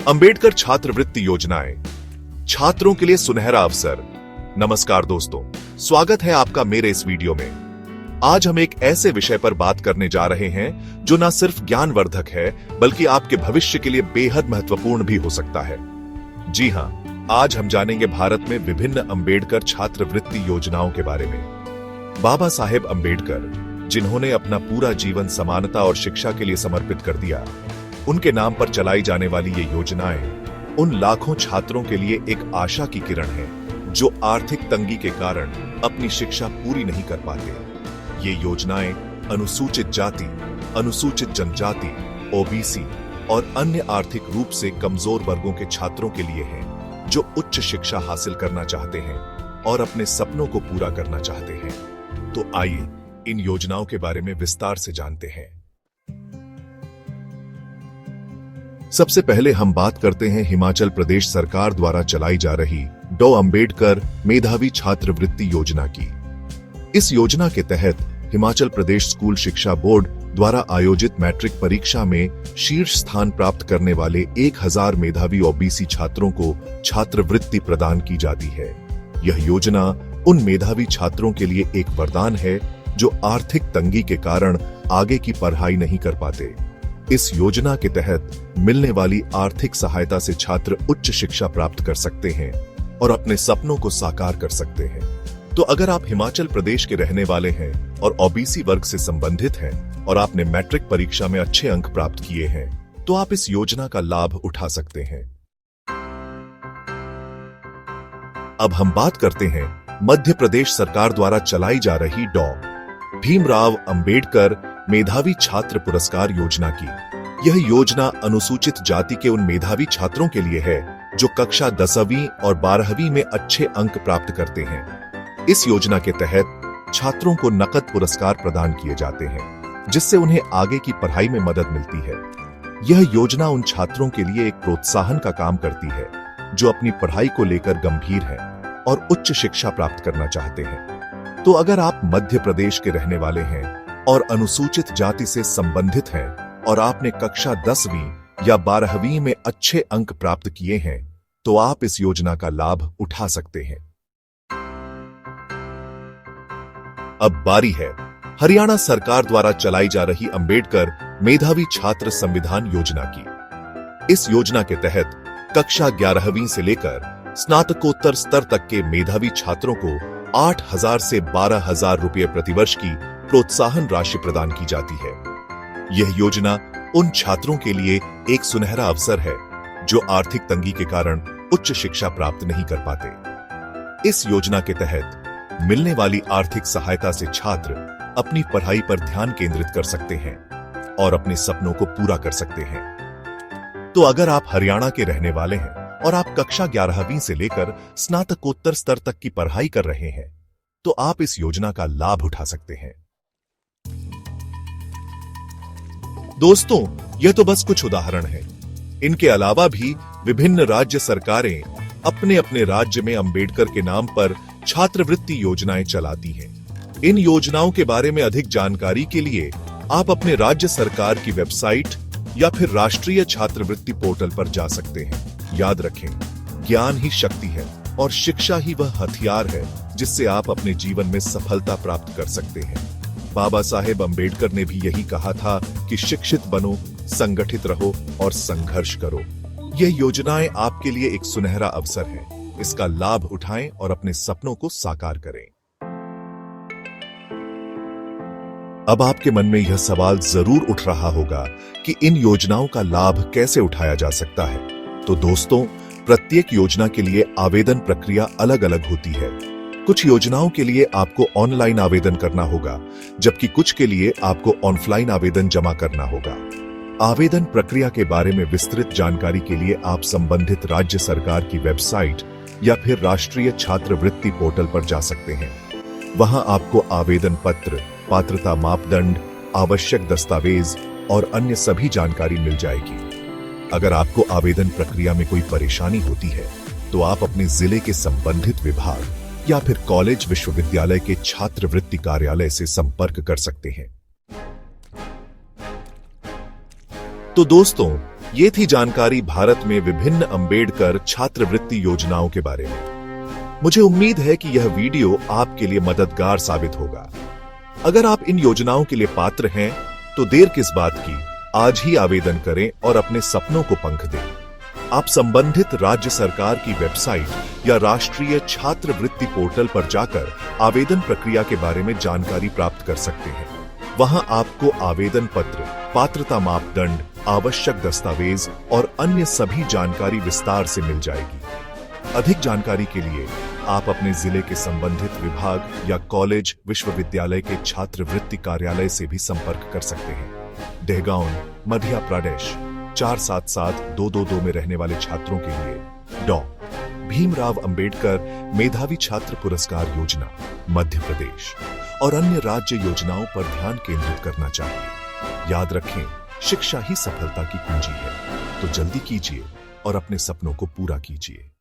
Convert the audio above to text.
अंबेडकर छात्रवृत्ति योजनाएं, छात्रों के लिए सुनहरा अवसर। नमस्कार दोस्तों, स्वागत है आपका मेरे इस वीडियो में। आज हम एक ऐसे विषय पर बात करने जा रहे हैं जो न सिर्फ ज्ञानवर्धक है बल्कि आपके भविष्य के लिए बेहद महत्वपूर्ण भी हो सकता है। जी हां, आज हम जानेंगे भारत में विभिन्न अंबेडकर छात्रवृत्ति योजनाओं के बारे में। बाबा साहेब अंबेडकर, जिन्होंने अपना पूरा जीवन समानता और शिक्षा के लिए समर्पित कर दिया, उनके नाम पर चलाई जाने वाली ये योजनाएं उन लाखों छात्रों के लिए एक आशा की किरण है जो आर्थिक तंगी के कारण अपनी शिक्षा पूरी नहीं कर पाते। ये योजनाएं अनुसूचित जाति, अनुसूचित जनजाति, ओबीसी और अन्य आर्थिक रूप से कमजोर वर्गों के छात्रों के लिए हैं जो उच्च शिक्षा हासिल करना चाहते हैं और अपने सपनों को पूरा करना चाहते हैं। तो आइए इन योजनाओं के बारे में विस्तार से जानते हैं। सबसे पहले हम बात करते हैं हिमाचल प्रदेश सरकार द्वारा चलाई जा रही डॉ अंबेडकर मेधावी छात्रवृत्ति योजना की। इस योजना के तहत हिमाचल प्रदेश स्कूल शिक्षा बोर्ड द्वारा आयोजित मैट्रिक परीक्षा में शीर्ष स्थान प्राप्त करने वाले 1000 मेधावी ओबीसी छात्रों को छात्रवृत्ति प्रदान की जाती है। यह योजना उन मेधावी छात्रों के लिए एक वरदान है जो आर्थिक तंगी के कारण आगे की पढ़ाई नहीं कर पाते। इस योजना के तहत मिलने वाली आर्थिक सहायता से छात्र उच्च शिक्षा प्राप्त कर सकते हैं और अपने सपनों को साकार कर सकते हैं। तो अगर आप हिमाचल प्रदेश के रहने वाले हैं और ओबीसी वर्ग से संबंधित हैं और आपने मैट्रिक परीक्षा में अच्छे अंक प्राप्त किए हैं, तो आप इस योजना का लाभ उठा सकते हैं। अब हम बात करते हैं मध्य प्रदेश सरकार द्वारा चलाई जा रही डॉ भीमराव अंबेडकर मेधावी छात्र पुरस्कार योजना की। यह योजना अनुसूचित जाति के उन मेधावी छात्रों के लिए है जो कक्षा 10वीं और 12वीं में अच्छे अंक प्राप्त करते हैं। इस योजना के तहत छात्रों को नकद पुरस्कार प्रदान किए जाते हैं जिससे उन्हें आगे की पढ़ाई में मदद मिलती है। यह योजना उन छात्रों के लिए एक प्रोत्साहन का काम करती है जो अपनी पढ़ाई को लेकर गंभीर हैं और उच्च शिक्षा प्राप्त करना चाहते हैं। तो अगर आप मध्य प्रदेश के रहने वाले हैं और अनुसूचित जाति से संबंधित हैं और आपने कक्षा 10वीं या 12वीं में अच्छे अंक प्राप्त किए हैं, तो आप इस योजना का लाभ उठा सकते हैं। अब बारी है हरियाणा सरकार द्वारा चलाई जा रही अंबेडकर मेधावी छात्र संविधान योजना की। इस योजना के तहत कक्षा 11वीं से लेकर स्नातकोत्तर स्तर तक के मेधावी छात्रों को 8,000 से 12,000 रुपये प्रतिवर्ष की प्रोत्साहन राशि प्रदान की जाती है। यह योजना उन छात्रों के लिए एक सुनहरा अवसर है जो आर्थिक तंगी के कारण उच्च शिक्षा प्राप्त नहीं कर पाते। इस योजना के तहत मिलने वाली आर्थिक सहायता से छात्र अपनी पढ़ाई पर ध्यान केंद्रित कर सकते हैं और अपने सपनों को पूरा कर सकते हैं। तो अगर आप हरियाणा के रहने वाले हैं और आप कक्षा 11वीं से लेकर स्नातकोत्तर स्तर तक की पढ़ाई कर रहे हैं, तो आप इस योजना का लाभ उठा सकते हैं। दोस्तों, यह तो बस कुछ उदाहरण हैं। इनके अलावा भी विभिन्न राज्य सरकारें अपने अपने राज्य में अंबेडकर के नाम पर छात्रवृत्ति योजनाएं चलाती हैं। इन योजनाओं के बारे में अधिक जानकारी के लिए आप अपने राज्य सरकार की वेबसाइट या फिर राष्ट्रीय छात्रवृत्ति पोर्टल पर जा सकते हैं। याद रखें, ज्ञान ही शक्ति है और शिक्षा ही वह हथियार है जिससे आप अपने जीवन में सफलता प्राप्त कर सकते हैं। बाबा साहेब अंबेडकर ने भी यही कहा था कि शिक्षित बनो, संगठित रहो और संघर्ष करो। ये योजनाएं आपके लिए एक सुनहरा अवसर है। इसका लाभ उठाएं और अपने सपनों को साकार करें। अब आपके मन में यह सवाल जरूर उठ रहा होगा कि इन योजनाओं का लाभ कैसे उठाया जा सकता है। तो दोस्तों, प्रत्येक योजना के लिए आवेदन प्रक्रिया अलग अलग होती है। कुछ योजनाओं के लिए आपको ऑनलाइन आवेदन करना होगा, जबकि कुछ के लिए आपको ऑफलाइन आवेदन जमा करना होगा। आवेदन प्रक्रिया के बारे में विस्तृत जानकारी के लिए आप संबंधित राज्य सरकार की वेबसाइट या फिर राष्ट्रीय छात्रवृत्ति पोर्टल पर जा सकते हैं। वहां आपको आवेदन पत्र, पात्रता मापदंड, आवश्यक दस्तावेज और अन्य सभी जानकारी मिल जाएगी। अगर आपको आवेदन प्रक्रिया में कोई परेशानी होती है, तो आप अपने जिले के संबंधित विभाग या फिर कॉलेज विश्वविद्यालय के छात्रवृत्ति कार्यालय से संपर्क कर सकते हैं। तो दोस्तों, ये थी जानकारी भारत में विभिन्न अंबेडकर छात्रवृत्ति योजनाओं के बारे में। मुझे उम्मीद है कि यह वीडियो आपके लिए मददगार साबित होगा। अगर आप इन योजनाओं के लिए पात्र हैं, तो देर किस बात की, आज ही आवेदन करें और अपने सपनों को पंख दें। आप संबंधित राज्य सरकार की वेबसाइट या राष्ट्रीय छात्रवृत्ति पोर्टल पर जाकर आवेदन प्रक्रिया के बारे में जानकारी प्राप्त कर सकते हैं। वहां आपको आवेदन पत्र, पात्रता मापदंड, आवश्यक दस्तावेज और अन्य सभी जानकारी विस्तार से मिल जाएगी। अधिक जानकारी के लिए आप अपने जिले के संबंधित विभाग या कॉलेज विश्वविद्यालय के छात्रवृत्ति कार्यालय से भी संपर्क कर सकते हैं। देहगांव, मध्य प्रदेश 477222 में रहने वाले छात्रों के लिए डॉ. भीमराव अंबेडकर मेधावी छात्र पुरस्कार योजना मध्य प्रदेश और अन्य राज्य योजनाओं पर ध्यान केंद्रित करना चाहिए। याद रखें, शिक्षा ही सफलता की कुंजी है। तो जल्दी कीजिए और अपने सपनों को पूरा कीजिए।